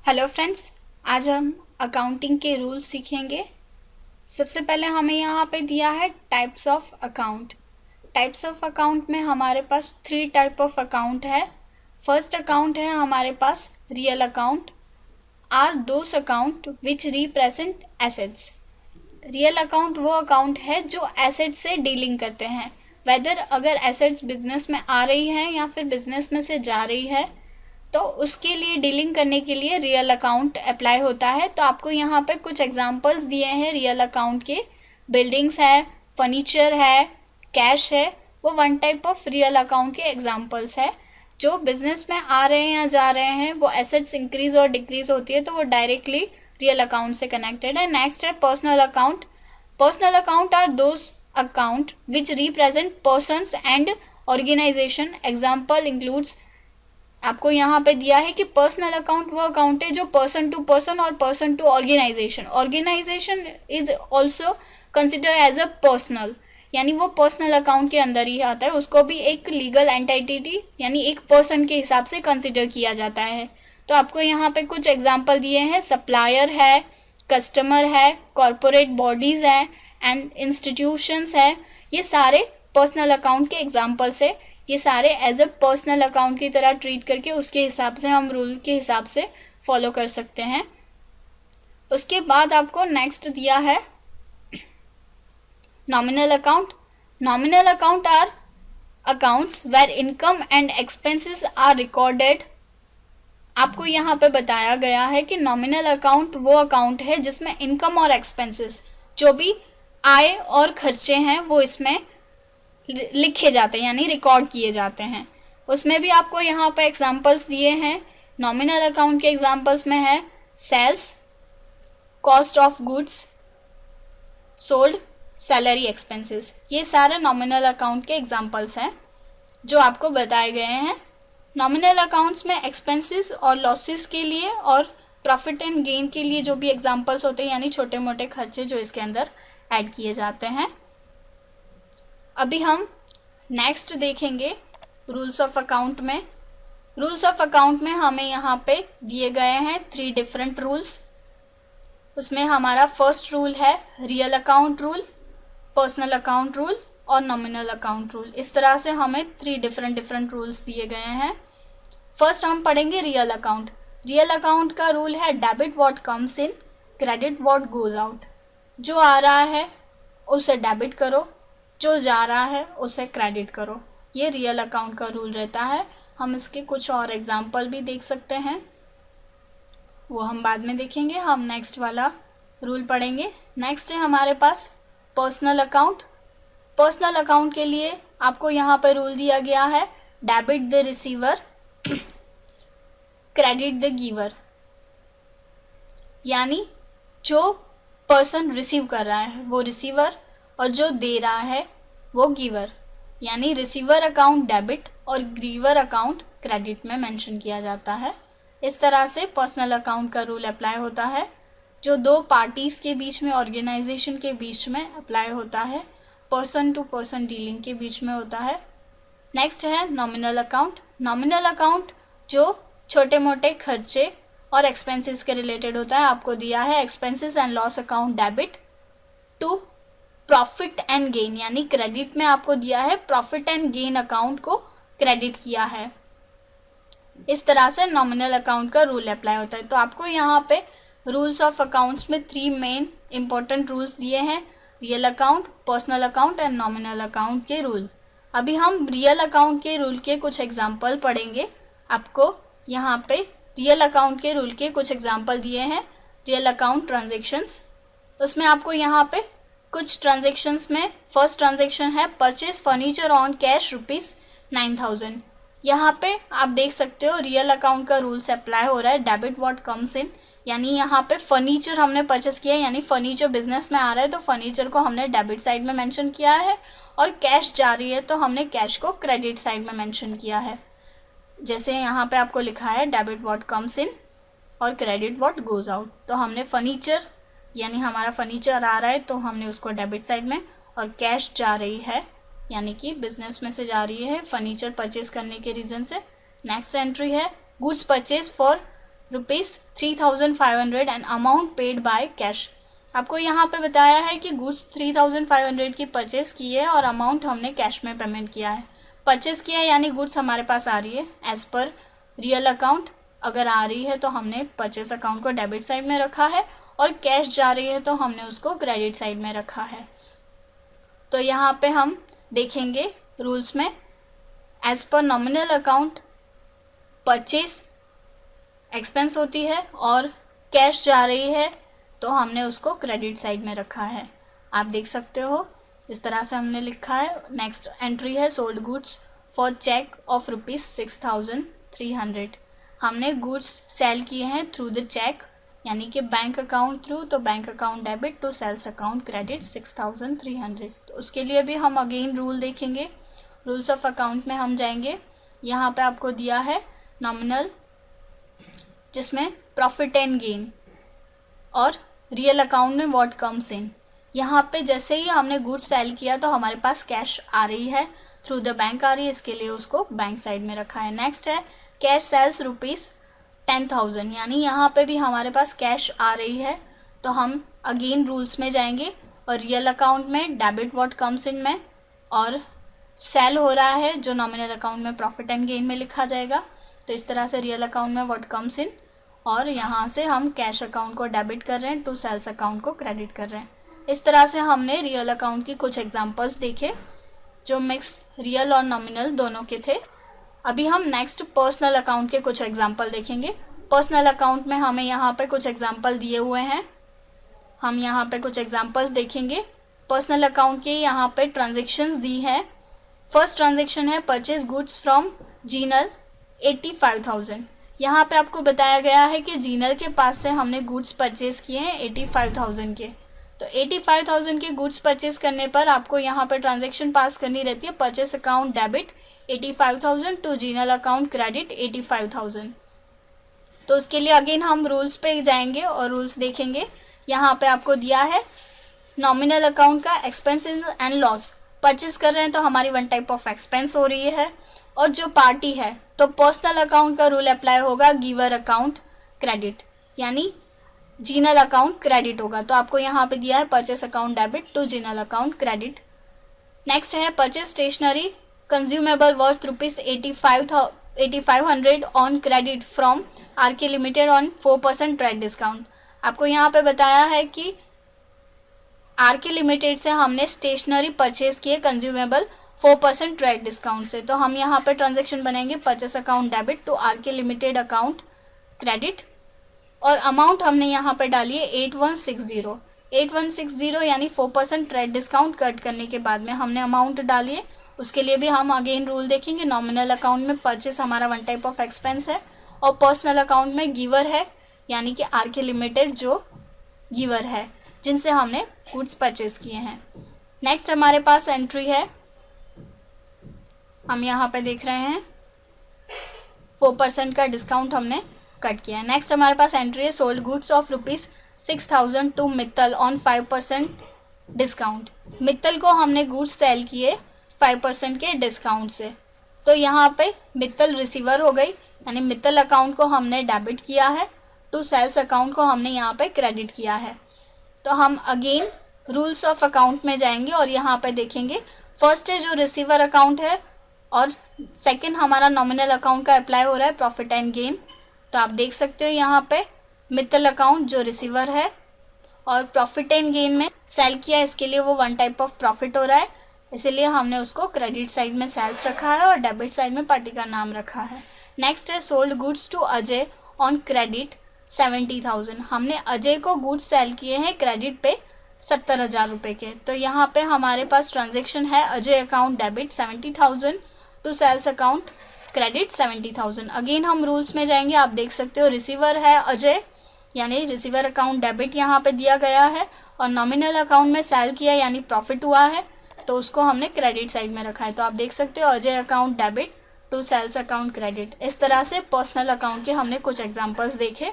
Hello friends, आज हम accounting के रूल्स सीखेंगे। सबसे पहले हमें यहाँ पे दिया है types of account. Types of account में हमारे पास 3 टाइप ऑफ अकाउंट है। फर्स्ट अकाउंट है हमारे पास real account are those account which represent assets. Real account वो अकाउंट है जो एसेट से डीलिंग करते हैं, वेदर अगर एसेट्स बिजनेस में आ रही है या फिर बिजनेस में से जा रही है तो उसके लिए डीलिंग करने के लिए रियल अकाउंट अप्लाई होता है। तो आपको यहाँ पे कुछ एग्जांपल्स दिए हैं रियल अकाउंट के। बिल्डिंग्स है, फर्नीचर है, कैश है, वो one type of real account के एग्जांपल्स है। जो बिजनेस में आ रहे हैं या जा रहे हैं, वो एसेट्स इंक्रीज और डिक्रीज होती है तो वो डायरेक्टली रियल अकाउंट से कनेक्टेड है। नेक्स्ट है personal account. Personal account are those account which represent persons and organisation. Example includes, आपको यहाँ पे दिया है कि पर्सनल अकाउंट वो अकाउंट है जो पर्सन टू पर्सन और person to organisation. Organisation is also consider as a personal, यानी वो पर्सनल अकाउंट के अंदर ही आता है। उसको भी एक लीगल एंटिटी यानी एक पर्सन के हिसाब से कंसिडर किया जाता है। तो आपको यहाँ पे कुछ एग्जाम्पल दिए हैं। सप्लायर है, कस्टमर है, कॉरपोरेट बॉडीज है एंड इंस्टीट्यूशंस है। ये सारे पर्सनल अकाउंट के एग्जाम्पल्स है। ये सारे एज अ पर्सनल अकाउंट की तरह ट्रीट करके उसके हिसाब से हम रूल के हिसाब से फॉलो कर सकते हैं। उसके बाद आपको नेक्स्ट दिया है nominal account. Nominal account are accounts where income and expenses are recorded. आपको यहाँ पे बताया गया है कि नॉमिनल अकाउंट वो अकाउंट है जिसमें इनकम और एक्सपेंसेस, जो भी आय और खर्चे हैं, वो इसमें लिखे जाते हैं यानी रिकॉर्ड किए जाते हैं। उसमें भी आपको यहाँ पे एग्जांपल्स दिए हैं। नॉमिनल अकाउंट के एग्जांपल्स में है sales, cost of goods sold, salary expenses. ये सारे नॉमिनल अकाउंट के एग्जांपल्स हैं जो आपको बताए गए हैं। नॉमिनल अकाउंट्स में एक्सपेंसेस और लॉसेस के लिए और प्रॉफिट एंड गेन के लिए जो भी एग्जांपल्स होते हैं यानी छोटे मोटे खर्चे जो इसके अंदर ऐड किए जाते हैं। अभी हम नेक्स्ट देखेंगे रूल्स ऑफ अकाउंट में। रूल्स ऑफ अकाउंट में हमें यहाँ पे दिए गए हैं 3 डिफरेंट रूल्स। उसमें हमारा फर्स्ट रूल है real account rule, personal account rule और नॉमिनल अकाउंट रूल। इस तरह से हमें 3 डिफरेंट रूल्स दिए गए हैं। फर्स्ट हम पढ़ेंगे रियल अकाउंट। रियल अकाउंट का रूल है debit what comes in, credit what goes out. जो आ रहा है उसे डेबिट करो, जो जा रहा है उसे क्रेडिट करो। ये रियल अकाउंट का रूल रहता है। हम इसके कुछ और एग्जाम्पल भी देख सकते हैं, वो हम बाद में देखेंगे। हम नेक्स्ट वाला रूल पढ़ेंगे। नेक्स्ट है हमारे पास पर्सनल अकाउंट। पर्सनल अकाउंट के लिए आपको यहाँ पर रूल दिया गया है debit the receiver, credit the giver. यानी जो पर्सन रिसीव कर रहा है वो रिसीवर और जो दे रहा है वो गिवर, यानी रिसीवर अकाउंट डेबिट और गिवर अकाउंट क्रेडिट में मेंशन किया जाता है। इस तरह से पर्सनल अकाउंट का रूल अप्लाई होता है, जो 2 पार्टीज़ के बीच में, ऑर्गेनाइजेशन के बीच में अप्लाई होता है, पर्सन टू पर्सन डीलिंग के बीच में होता है। नेक्स्ट है नॉमिनल अकाउंट। नॉमिनल अकाउंट जो छोटे मोटे खर्चे और एक्सपेंसेस के रिलेटेड होता है। आपको दिया है expenses and loss account debit to profit and gain, यानी क्रेडिट में आपको दिया है प्रॉफिट एंड गेन अकाउंट को क्रेडिट किया है। इस तरह से नॉमिनल अकाउंट का रूल अप्लाई होता है। तो आपको यहाँ पे रूल्स ऑफ अकाउंट्स में 3 मेन इंपॉर्टेंट रूल्स दिए हैं, real account, personal account and nominal account के रूल। अभी हम रियल अकाउंट के रूल के कुछ एग्जाम्पल पढ़ेंगे। आपको यहाँ पे रियल अकाउंट के रूल के कुछ एग्जाम्पल दिए हैं। रियल अकाउंट ट्रांजेक्शन्स, उसमें आपको यहाँ पे कुछ ट्रांजेक्शन्स में फर्स्ट ट्रांजेक्शन है परचेज फर्नीचर ऑन कैश ₹9,000। यहाँ पे आप देख सकते हो रियल अकाउंट का रूल से अप्लाई हो रहा है डेबिट व्हाट कम्स इन, यानी यहाँ पे फर्नीचर हमने परचेस किया है, यानी फर्नीचर बिजनेस में आ रहा है तो फर्नीचर को हमने डेबिट साइड में मेंशन किया है, और कैश जा रही है तो हमने कैश को क्रेडिट साइड में मेंशन किया है। जैसे यहाँ पे आपको लिखा है डेबिट व्हाट कम्स इन और क्रेडिट व्हाट गोज आउट। तो हमने फर्नीचर यानी हमारा फर्नीचर आ रहा है तो हमने उसको डेबिट साइड में, और कैश जा रही है यानी कि बिजनेस में से जा रही है फर्नीचर परचेज करने के रीज़न से। नेक्स्ट एंट्री है goods purchase for ₹3,500 and amount paid by cash. आपको यहाँ पे बताया है कि गुड्स 3,500 की परचेस की है और अमाउंट हमने कैश में पेमेंट किया है। परचेस किया है यानी गुड्स हमारे पास आ रही है एज पर रियल अकाउंट। अगर आ रही है तो हमने परचेस अकाउंट को डेबिट साइड में रखा है और कैश जा रही है तो हमने उसको क्रेडिट साइड में रखा है। तो यहाँ पे हम देखेंगे रूल्स में, as per nominal account purchase expense होती है और कैश जा रही है तो हमने उसको क्रेडिट साइड में रखा है। आप देख सकते हो इस तरह से हमने लिखा है। नेक्स्ट एंट्री है sold goods for cheque of ₹6,300। हमने गुड्स सेल किए हैं थ्रू द चेक यानी कि बैंक अकाउंट थ्रू, तो bank account debit to sales account credit 6,300। तो उसके लिए भी हम अगेन रूल देखेंगे। रूल्स ऑफ अकाउंट में हम जाएंगे, यहाँ पे आपको दिया है नॉमिनल जिसमें प्रॉफिट एंड गेन और रियल अकाउंट में व्हाट कम्स इन। यहाँ पे जैसे ही हमने गुड्स सेल किया तो हमारे पास कैश आ रही है, थ्रू द बैंक आ रही है, इसके लिए उसको बैंक साइड में रखा है। नेक्स्ट है कैश सेल्स ₹10,000 यानी यहाँ पे भी हमारे पास कैश आ रही है तो हम अगेन रूल्स में जाएंगे और रियल अकाउंट में डेबिट व्हाट कम्स इन में, और सेल हो रहा है जो नॉमिनल अकाउंट में प्रॉफिट एंड गेन में लिखा जाएगा। तो इस तरह से रियल अकाउंट में व्हाट कम्स इन और यहाँ से हम कैश अकाउंट को डेबिट कर रहे हैं, टू सेल्स अकाउंट को क्रेडिट कर रहे हैं। इस तरह से हमने रियल अकाउंट की कुछ एग्जांपल्स देखे जो मिक्स रियल और नॉमिनल दोनों के थे। अभी हम नेक्स्ट पर्सनल अकाउंट के कुछ एग्जांपल देखेंगे। पर्सनल अकाउंट में हमें यहाँ पे कुछ एग्जांपल दिए हुए हैं, हम यहाँ पे कुछ एग्जांपल्स देखेंगे। पर्सनल अकाउंट के यहाँ पे ट्रांजेक्शन्स दी है। फर्स्ट ट्रांजेक्शन है परचेज गुड्स फ्रॉम जीनल 85,000। यहाँ पे आपको बताया गया है कि जीनल के पास से हमने गुड्स परचेज किए हैं 85,000 के। तो 85,000 के गुड्स परचेज करने पर आपको यहाँ पे ट्रांजैक्शन पास करनी रहती है, परचेस अकाउंट डेबिट 85,000 टू जीनल अकाउंट क्रेडिट 85,000। तो उसके लिए अगेन हम रूल्स पे जाएंगे और रूल्स देखेंगे। यहाँ पे आपको दिया है नॉमिनल अकाउंट का एक्सपेंसेस एंड लॉस। परचेस कर रहे हैं तो हमारी वन टाइप ऑफ एक्सपेंस हो रही है, और जो पार्टी है तो पर्सनल अकाउंट का रूल अप्लाई होगा, गिवर अकाउंट क्रेडिट यानी जीनल अकाउंट क्रेडिट होगा। तो आपको यहाँ पे दिया है परचेस अकाउंट डेबिट टू जीनल अकाउंट क्रेडिट। नेक्स्ट है purchase stationery consumable worth ₹85,500 on credit from RK limited on 4% trade discount. आपको यहाँ पे बताया है कि आरके लिमिटेड से हमने स्टेशनरी परचेज किए कंज्यूमेबल 4% ट्रेड डिस्काउंट से। तो हम यहाँ पे ट्रांजेक्शन बनेंगे purchase account debit to RK limited account credit, और अमाउंट हमने यहाँ पे डाली है 8160 यानी 4% ट्रेड डिस्काउंट कट करने के बाद में हमने अमाउंट डाली है। उसके लिए भी हम अगेन रूल देखेंगे। नॉमिनल अकाउंट में परचेस हमारा वन टाइप ऑफ एक्सपेंस है और पर्सनल अकाउंट में गिवर है यानी कि आरके लिमिटेड जो गिवर है जिनसे हमने गुड्स परचेस किए हैं। नेक्स्ट हमारे पास एंट्री है, हम यहाँ पे देख रहे हैं 4% का डिस्काउंट हमने कट किया है। नेक्स्ट हमारे पास एंट्री है sold goods of ₹6,000 to Mittal on 5% discount. Mittal को हमने गुड्स सेल किए 5% के डिस्काउंट से। तो यहाँ पे मित्तल रिसीवर हो गई यानी मित्तल अकाउंट को हमने डेबिट किया है, टू सेल्स अकाउंट को हमने यहाँ पे क्रेडिट किया है। तो हम अगेन रूल्स ऑफ अकाउंट में जाएंगे और यहाँ पे देखेंगे। फर्स्ट है जो रिसीवर अकाउंट है और सेकंड हमारा नॉमिनल अकाउंट का अप्लाई हो रहा है प्रॉफिट एंड गेन। तो आप देख सकते हो यहाँ पे मित्तल अकाउंट जो रिसीवर है और प्रॉफिट एंड गेन में सेल किया, इसके लिए वो वन टाइप ऑफ प्रॉफिट हो रहा है, इसीलिए हमने उसको क्रेडिट साइड में सेल्स रखा है और डेबिट साइड में पार्टी का नाम रखा है। नेक्स्ट है sold goods to Ajay on credit 70,000। हमने अजय को गुड्स सेल किए हैं क्रेडिट पे 70,000 रुपये के। तो यहाँ पे हमारे पास ट्रांजेक्शन है Ajay account debit 70,000 to sales account credit 70,000। Again हम रूल्स में जाएंगे, आप देख सकते हो रिसीवर है अजय यानी रिसीवर अकाउंट डेबिट यहाँ पे दिया गया है, और नॉमिनल अकाउंट में सेल किया यानी प्रॉफिट हुआ है तो उसको हमने क्रेडिट साइड में रखा है। तो आप देख सकते हो Ajay account debit to sales account credit. इस तरह से पर्सनल अकाउंट के हमने कुछ एग्जांपल्स देखे।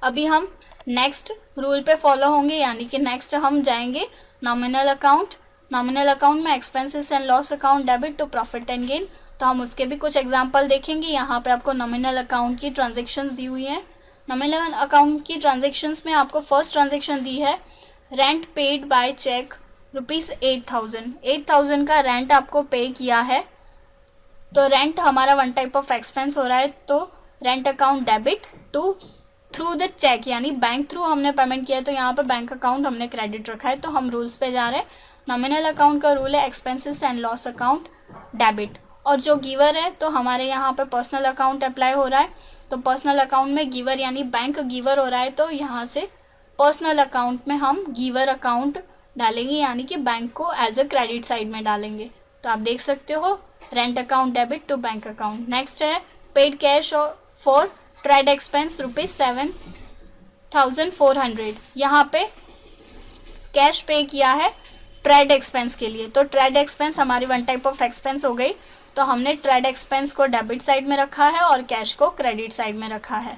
अभी हम नेक्स्ट रूल पे फॉलो होंगे यानी कि नेक्स्ट हम जाएंगे नॉमिनल अकाउंट। नॉमिनल अकाउंट में expenses and loss account debit to profit and gain. तो हम उसके भी कुछ एग्जांपल देखेंगे। यहाँ पे आपको नॉमिनल अकाउंट की ट्रांजेक्शन्स दी हुई हैं। नॉमिनल अकाउंट की ट्रांजेक्शन्स में आपको फर्स्ट ट्रांजेक्शन दी है रेंट पेड बाय चेक ₹8,000। 8,000 का रेंट आपको पे किया है, तो रेंट हमारा वन टाइप ऑफ एक्सपेंस हो रहा है, तो rent account debit to through the cheque, यानी बैंक थ्रू हमने पेमेंट किया है, तो यहाँ पे बैंक अकाउंट हमने क्रेडिट रखा है। तो हम रूल्स पे जा रहे हैं। नॉमिनल अकाउंट का रूल है expenses and loss account debit, और जो गिवर है तो हमारे यहाँ पे पर्सनल अकाउंट अप्लाई हो रहा है। तो पर्सनल अकाउंट में गिवर यानी बैंक गिवर हो रहा है, तो यहाँ से पर्सनल अकाउंट में हम गिवर अकाउंट डालेंगे, यानी कि बैंक को एज अ क्रेडिट साइड में डालेंगे। तो आप देख सकते हो rent account debit to bank account. Next है paid cash for trade expense ₹7,400। यहाँ पे कैश पे किया है ट्रेड एक्सपेंस के लिए, तो ट्रेड एक्सपेंस हमारी वन टाइप ऑफ एक्सपेंस हो गई, तो हमने ट्रेड एक्सपेंस को डेबिट साइड में रखा है और कैश को क्रेडिट साइड में रखा है।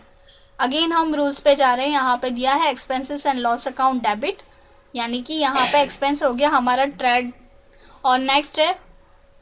अगेन हम रूल्स पे जा रहे हैं। यहाँ पे दिया है expenses and loss account debit, यानी कि यहाँ पे एक्सपेंस हो गया हमारा ट्रेड, और नेक्स्ट है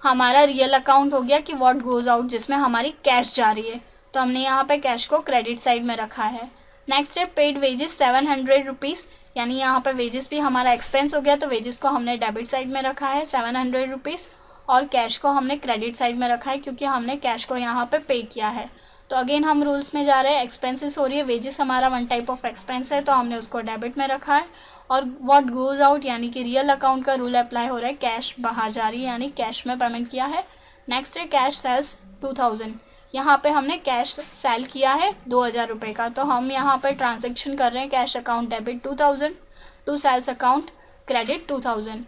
हमारा रियल अकाउंट हो गया कि व्हाट गोज आउट, जिसमें हमारी कैश जा रही है, तो हमने यहाँ पे कैश को क्रेडिट साइड में रखा है। नेक्स्ट है पेड वेजेस ₹700, यानी यहाँ पे वेजेस भी हमारा एक्सपेंस हो गया, तो वेजेस को हमने डेबिट साइड में रखा है ₹700, और कैश को हमने क्रेडिट साइड में रखा है क्योंकि हमने कैश को यहाँ पे किया है। तो अगेन हम रूल्स में जा रहे हैं। एक्सपेंसेस हो रही है, वेजेस हमारा वन टाइप ऑफ एक्सपेंस है, तो हमने उसको डेबिट में रखा है, और व्हाट गोज आउट यानी कि रियल अकाउंट का रूल अप्लाई हो रहा है, कैश बाहर जा रही है यानी कैश में पेमेंट किया है। नेक्स्ट है कैश सेल्स 2000, यहाँ पे हमने कैश सेल किया है 2000 रुपये का, तो हम यहाँ पे ट्रांजेक्शन कर रहे हैं cash account debit 2000 to sales account credit 2000।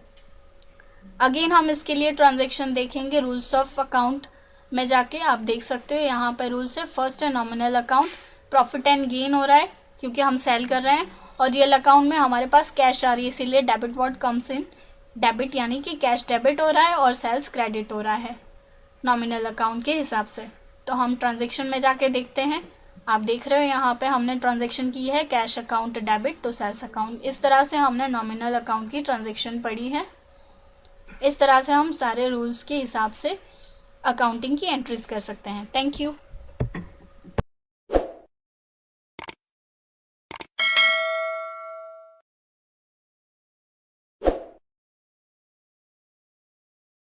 Again हम इसके लिए ट्रांजेक्शन देखेंगे रूल्स ऑफ अकाउंट में जाके। आप देख सकते हो यहाँ पे रूल्स है। फर्स्ट है nominal account, profit and gain हो रहा है क्योंकि हम सेल कर रहे हैं, और रियल अकाउंट में हमारे पास कैश आ रही है, इसीलिए debit what comes in debit, यानी कि कैश डेबिट हो रहा है और सेल्स क्रेडिट हो रहा है नॉमिनल अकाउंट के हिसाब से। तो हम ट्रांजेक्शन में जाके देखते हैं। आप देख रहे हो यहाँ पे हमने ट्रांजेक्शन की है cash account debit to sales account. इस तरह से हमने नॉमिनल अकाउंट की ट्रांजेक्शन पढ़ी है। इस तरह से हम सारे रूल्स के हिसाब से अकाउंटिंग की एंट्रीज कर सकते हैं। Thank you.